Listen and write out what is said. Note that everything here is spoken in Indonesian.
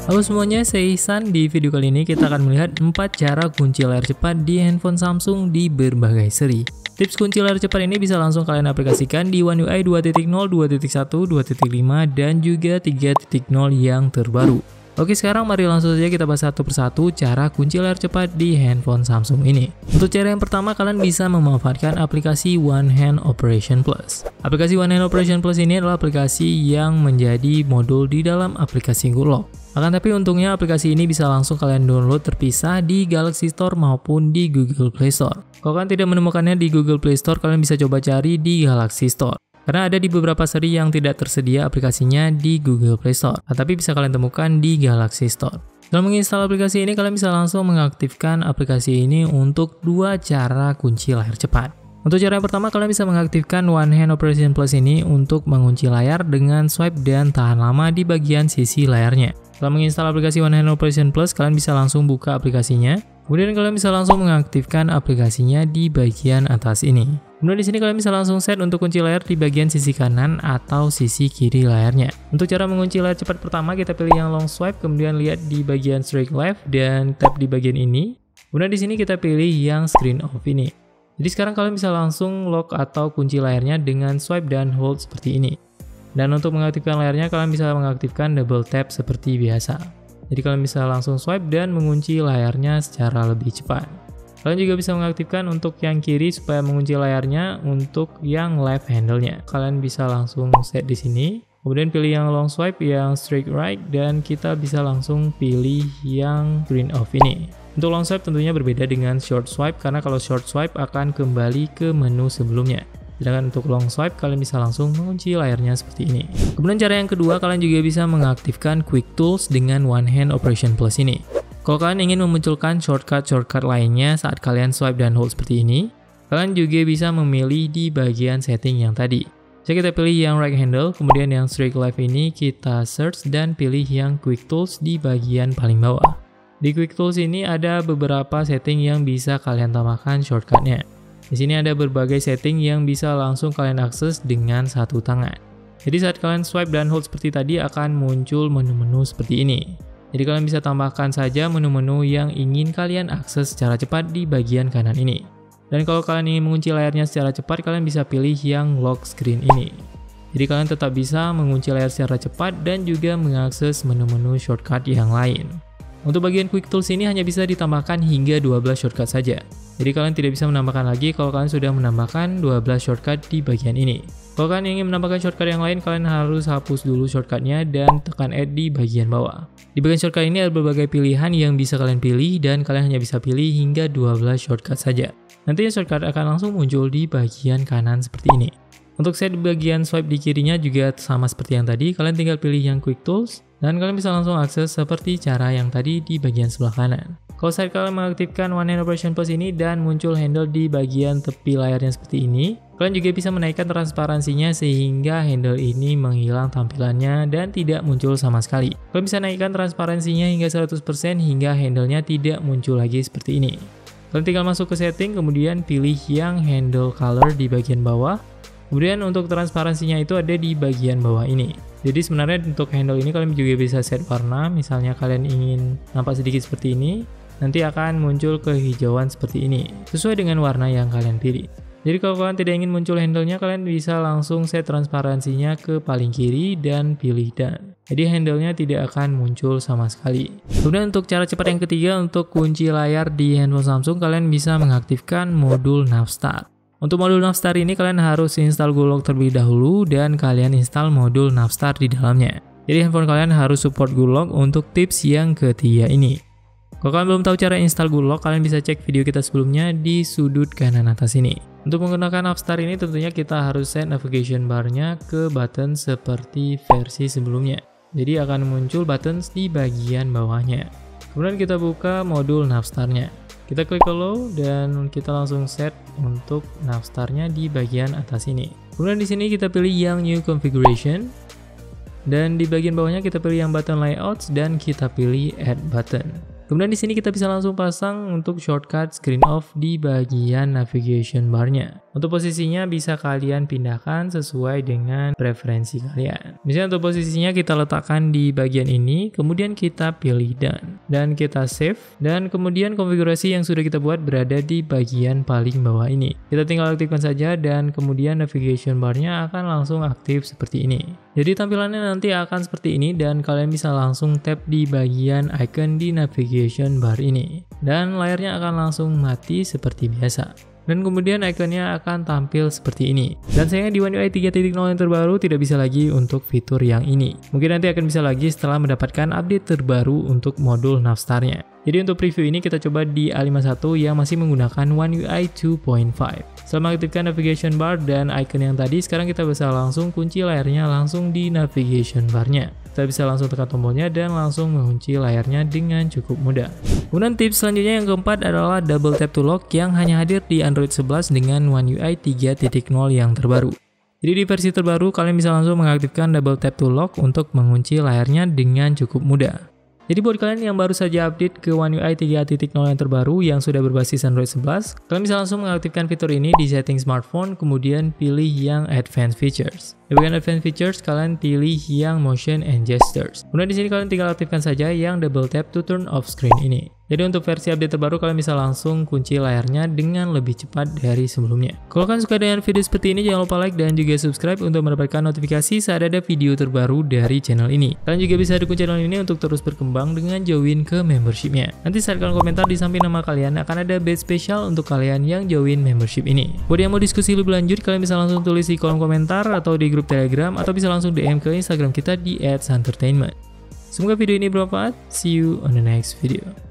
Halo semuanya, saya Ihsan. Di video kali ini kita akan melihat 4 cara kunci layar cepat di handphone Samsung di berbagai seri. Tips kunci layar cepat ini bisa langsung kalian aplikasikan di One UI 2.0, 2.1, 2.5, dan juga 3.0 yang terbaru. Oke, sekarang mari langsung saja kita bahas satu persatu cara kunci layar cepat di handphone Samsung ini. Untuk cara yang pertama, kalian bisa memanfaatkan aplikasi One Hand Operation Plus. Aplikasi One Hand Operation Plus ini adalah aplikasi yang menjadi modul di dalam aplikasi Good Lock. Akan tapi untungnya aplikasi ini bisa langsung kalian download terpisah di Galaxy Store maupun di Google Play Store. Kalau kalian tidak menemukannya di Google Play Store, kalian bisa coba cari di Galaxy Store. Karena ada di beberapa seri yang tidak tersedia aplikasinya di Google Play Store, tapi bisa kalian temukan di Galaxy Store. Dalam menginstal aplikasi ini, kalian bisa langsung mengaktifkan aplikasi ini untuk 2 cara kunci layar cepat. Untuk cara yang pertama, kalian bisa mengaktifkan One Hand Operation Plus ini untuk mengunci layar dengan swipe dan tahan lama di bagian sisi layarnya. Setelah menginstal aplikasi One Hand Operation Plus, kalian bisa langsung buka aplikasinya. Kemudian kalian bisa langsung mengaktifkan aplikasinya di bagian atas ini. Kemudian di sini kalian bisa langsung set untuk kunci layar di bagian sisi kanan atau sisi kiri layarnya. Untuk cara mengunci layar cepat pertama, kita pilih yang long swipe, kemudian lihat di bagian straight left dan tap di bagian ini. Kemudian di sini kita pilih yang screen off ini. Jadi sekarang kalian bisa langsung lock atau kunci layarnya dengan swipe dan hold seperti ini. Dan untuk mengaktifkan layarnya, kalian bisa mengaktifkan double tap seperti biasa. Jadi kalian bisa langsung swipe dan mengunci layarnya secara lebih cepat. Kalian juga bisa mengaktifkan untuk yang kiri supaya mengunci layarnya untuk yang left handle-nya. Kalian bisa langsung set di sini. Kemudian pilih yang long swipe, yang straight right, dan kita bisa langsung pilih yang screen off ini. Untuk long swipe tentunya berbeda dengan short swipe, karena kalau short swipe akan kembali ke menu sebelumnya. Sedangkan untuk long swipe, kalian bisa langsung mengunci layarnya seperti ini. Kemudian cara yang kedua, kalian juga bisa mengaktifkan Quick Tools dengan One Hand Operation Plus ini. Kalau kalian ingin memunculkan shortcut lainnya saat kalian swipe dan hold seperti ini, kalian juga bisa memilih di bagian setting yang tadi. Jadi kita pilih yang right handle, kemudian yang straight left ini kita search dan pilih yang Quick Tools di bagian paling bawah. Di Quick Tools ini ada beberapa setting yang bisa kalian tambahkan shortcutnya. Di sini ada berbagai setting yang bisa langsung kalian akses dengan satu tangan. Jadi saat kalian swipe dan hold seperti tadi akan muncul menu-menu seperti ini. Jadi kalian bisa tambahkan saja menu-menu yang ingin kalian akses secara cepat di bagian kanan ini. Dan kalau kalian ingin mengunci layarnya secara cepat, kalian bisa pilih yang lock screen ini. Jadi kalian tetap bisa mengunci layar secara cepat dan juga mengakses menu-menu shortcut yang lain. Untuk bagian Quick Tools ini hanya bisa ditambahkan hingga 12 shortcut saja. Jadi kalian tidak bisa menambahkan lagi kalau kalian sudah menambahkan 12 shortcut di bagian ini. Kalau kalian ingin menambahkan shortcut yang lain, kalian harus hapus dulu shortcutnya dan tekan add di bagian bawah. Di bagian shortcut ini ada berbagai pilihan yang bisa kalian pilih dan kalian hanya bisa pilih hingga 12 shortcut saja. Nantinya shortcut akan langsung muncul di bagian kanan seperti ini. Untuk set bagian swipe di kirinya juga sama seperti yang tadi, kalian tinggal pilih yang Quick Tools dan kalian bisa langsung akses seperti cara yang tadi di bagian sebelah kanan. Kalau saat kalian mengaktifkan One Hand Operation Plus ini dan muncul handle di bagian tepi layarnya seperti ini, kalian juga bisa menaikkan transparansinya sehingga handle ini menghilang tampilannya dan tidak muncul sama sekali. Kalian bisa naikkan transparansinya hingga 100% hingga handlenya tidak muncul lagi seperti ini. Kalian tinggal masuk ke setting, kemudian pilih yang handle color di bagian bawah. Kemudian untuk transparansinya itu ada di bagian bawah ini. Jadi sebenarnya untuk handle ini kalian juga bisa set warna. Misalnya kalian ingin nampak sedikit seperti ini, nanti akan muncul kehijauan seperti ini, sesuai dengan warna yang kalian pilih. Jadi kalau kalian tidak ingin muncul handlenya, kalian bisa langsung set transparansinya ke paling kiri dan pilih done. Jadi handlenya tidak akan muncul sama sekali. Kemudian untuk cara cepat yang ketiga, untuk kunci layar di handphone Samsung, kalian bisa mengaktifkan modul Navstar. Untuk modul Navstar ini kalian harus install Good Lock terlebih dahulu dan kalian install modul Navstar di dalamnya. Jadi handphone kalian harus support Good Lock untuk tips yang ketiga ini. Kalau kalian belum tahu cara install Good Lock, kalian bisa cek video kita sebelumnya di sudut kanan atas ini. Untuk menggunakan Navstar ini tentunya kita harus set navigation bar-nya ke button seperti versi sebelumnya. Jadi akan muncul buttons di bagian bawahnya. Kemudian kita buka modul Navstar-nya. Kita klik allow dan kita langsung set untuk Navstar-nya di bagian atas ini. Kemudian di sini kita pilih yang new configuration dan di bagian bawahnya kita pilih yang button layouts dan kita pilih add button. Kemudian di sini kita bisa langsung pasang untuk shortcut screen off di bagian navigation bar-nya. Untuk posisinya bisa kalian pindahkan sesuai dengan preferensi kalian. Misalnya untuk posisinya kita letakkan di bagian ini, kemudian kita pilih done. Dan kita save, dan kemudian konfigurasi yang sudah kita buat berada di bagian paling bawah ini. Kita tinggal aktifkan saja dan kemudian navigation bar-nya akan langsung aktif seperti ini. Jadi tampilannya nanti akan seperti ini dan kalian bisa langsung tap di bagian icon di navigation bar ini. Dan layarnya akan langsung mati seperti biasa. Dan kemudian ikonnya akan tampil seperti ini. Dan sayangnya di One UI 3.0 yang terbaru tidak bisa lagi untuk fitur yang ini. Mungkin nanti akan bisa lagi setelah mendapatkan update terbaru untuk modul Navstar-nya. Jadi untuk preview ini kita coba di A51 yang masih menggunakan One UI 2.5. Setelah mengaktifkan navigation bar dan icon yang tadi, sekarang kita bisa langsung kunci layarnya langsung di navigation bar-nya. Kita bisa langsung tekan tombolnya dan langsung mengunci layarnya dengan cukup mudah. Kemudian tips selanjutnya yang keempat adalah double tap to lock yang hanya hadir di Android 11 dengan One UI 3.0 yang terbaru. Jadi di versi terbaru kalian bisa langsung mengaktifkan double tap to lock untuk mengunci layarnya dengan cukup mudah. Jadi buat kalian yang baru saja update ke One UI 3.0 yang terbaru yang sudah berbasis Android 11, kalian bisa langsung mengaktifkan fitur ini di setting smartphone, kemudian pilih yang Advanced Features. Di bagian Advanced Features, kalian pilih yang Motion and Gestures. Kemudian di sini kalian tinggal aktifkan saja yang Double Tap to Turn Off Screen ini. Jadi untuk versi update terbaru kalian bisa langsung kunci layarnya dengan lebih cepat dari sebelumnya. Kalau kalian suka dengan video seperti ini, jangan lupa like dan juga subscribe untuk mendapatkan notifikasi saat ada video terbaru dari channel ini. Kalian juga bisa dukung channel ini untuk terus berkembang dengan join ke membershipnya. Nanti saat kalian komentar di samping nama kalian akan ada badge spesial untuk kalian yang join membership ini. Buat yang mau diskusi lebih lanjut, kalian bisa langsung tulis di kolom komentar atau di grup Telegram atau bisa langsung DM ke Instagram kita di @santertainment. Semoga video ini bermanfaat. See you on the next video.